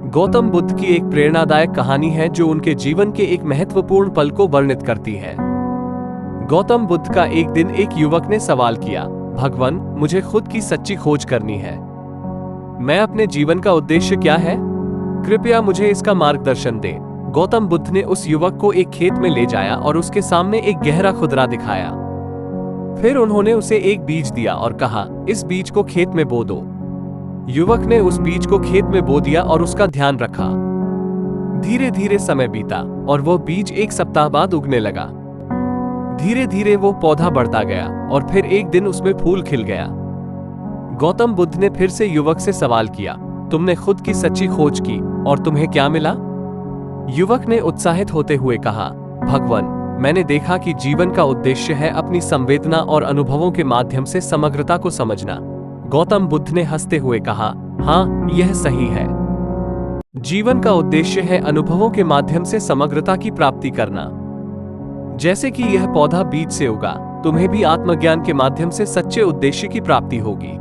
गौतम बुद्ध की एक प्रेरणादायक कहानी है जो उनके जीवन के एक महत्वपूर्ण पल को वर्णित करती है। गौतम बुद्ध का एक दिन एक युवक ने सवाल किया, भगवान, मुझे खुद की सच्ची खोज करनी है। मैं अपने जीवन का उद्देश्य क्या है? कृपया मुझे इसका मार्गदर्शन दें। गौतम बुद्ध ने उस युवक को एक खेत में ले जाया और उसके सामने एक गहरा खुदरा दिखाया। फिर उन्होंने उसे एक बीज दिया और कहा, इस बीज को खेत में बो दो। युवक ने उस बीज को खेत में बो दिया और उसका ध्यान रखा। धीरे धीरे समय बीता और वो बीज एक सप्ताह बाद उगने लगा। धीरे धीरे वो पौधा बढ़ता गया और फिर एक दिन उसमें फूल खिल गया। गौतम बुद्ध ने फिर से युवक से सवाल किया, तुमने खुद की सच्ची खोज की और तुम्हें क्या मिला? युवक ने उत्साहित होते हुए कहा, भगवान, मैंने देखा कि जीवन का उद्देश्य है अपनी संवेदना और अनुभवों के माध्यम से समग्रता को समझना। गौतम बुद्ध ने हंसते हुए कहा, हाँ, यह सही है। जीवन का उद्देश्य है अनुभवों के माध्यम से समग्रता की प्राप्ति करना। जैसे कि यह पौधा बीज से उगा, तुम्हें भी आत्मज्ञान के माध्यम से सच्चे उद्देश्य की प्राप्ति होगी।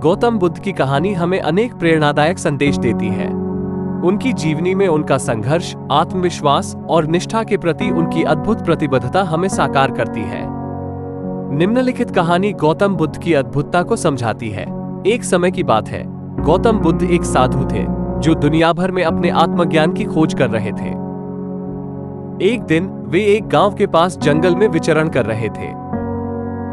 गौतम बुद्ध की कहानी हमें अनेक प्रेरणादायक संदेश देती है। उनकी जीवनी में उनका संघर्ष, आत्मविश्वास और निष्ठा के प्रति उनकी अद्भुत प्रतिबद्धता हमें साकार करती है। निम्नलिखित कहानी गौतम बुद्ध की अद्भुतता को समझाती है। एक समय की बात है, गौतम बुद्ध एक साधु थे जो दुनिया भर में अपने आत्मज्ञान की खोज कर रहे थे। एक दिन वे एक गांव के पास जंगल में विचरण कर रहे थे।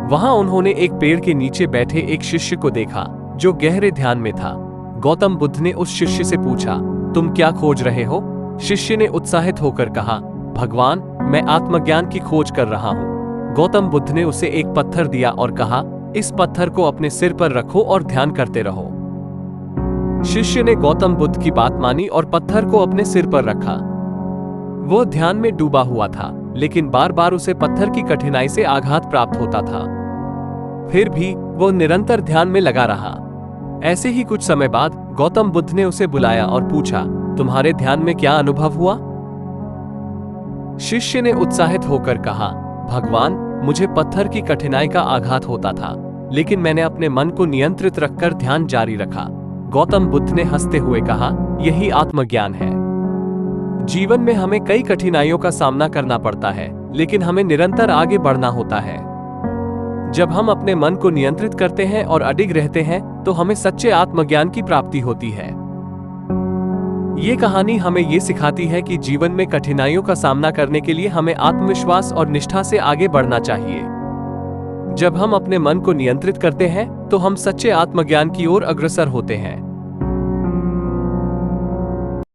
वहां उन्होंने एक पेड़ के नीचे बैठे एक शिष्य को देखा जो गहरे ध्यान में था। गौतम बुद्ध ने उस शिष्य से पूछा, तुम क्या खोज रहे हो? शिष्य ने उत्साहित होकर कहा, भगवान, मैं आत्मज्ञान की खोज कर रहा हूं। गौतम बुद्ध ने उसे एक पत्थर दिया और कहा, इस पत्थर को अपने सिर पर रखो और ध्यान करते रहो। शिष्य ने गौतम बुद्ध की बात मानी और पत्थर को अपने सिर पर रखा। वो ध्यान में डूबा हुआ था, लेकिन बार बार उसे पत्थर की कठिनाई से आघात प्राप्त होता था। फिर भी वो निरंतर ध्यान में लगा रहा। ऐसे ही कुछ समय बाद गौतम बुद्ध ने उसे बुलाया और पूछा, तुम्हारे ध्यान में क्या अनुभव हुआ? शिष्य ने उत्साहित होकर कहा, भगवान, मुझे पत्थर की कठिनाई का आघात होता था, लेकिन मैंने अपने मन को नियंत्रित रखकर ध्यान जारी रखा। गौतम बुद्ध ने हंसते हुए कहा, यही आत्मज्ञान है। जीवन में हमें कई कठिनाइयों का सामना करना पड़ता है, लेकिन हमें निरंतर आगे बढ़ना होता है। जब हम अपने मन को नियंत्रित करते हैं और अडिग रहते हैं, तो हमें सच्चे आत्मज्ञान की प्राप्ति होती है। ये कहानी हमें ये सिखाती है कि जीवन में कठिनाइयों का सामना करने के लिए हमें आत्मविश्वास और निष्ठा से आगे बढ़ना चाहिए। जब हम अपने मन को नियंत्रित करते हैं, तो हम सच्चे आत्मज्ञान की ओर अग्रसर होते हैं।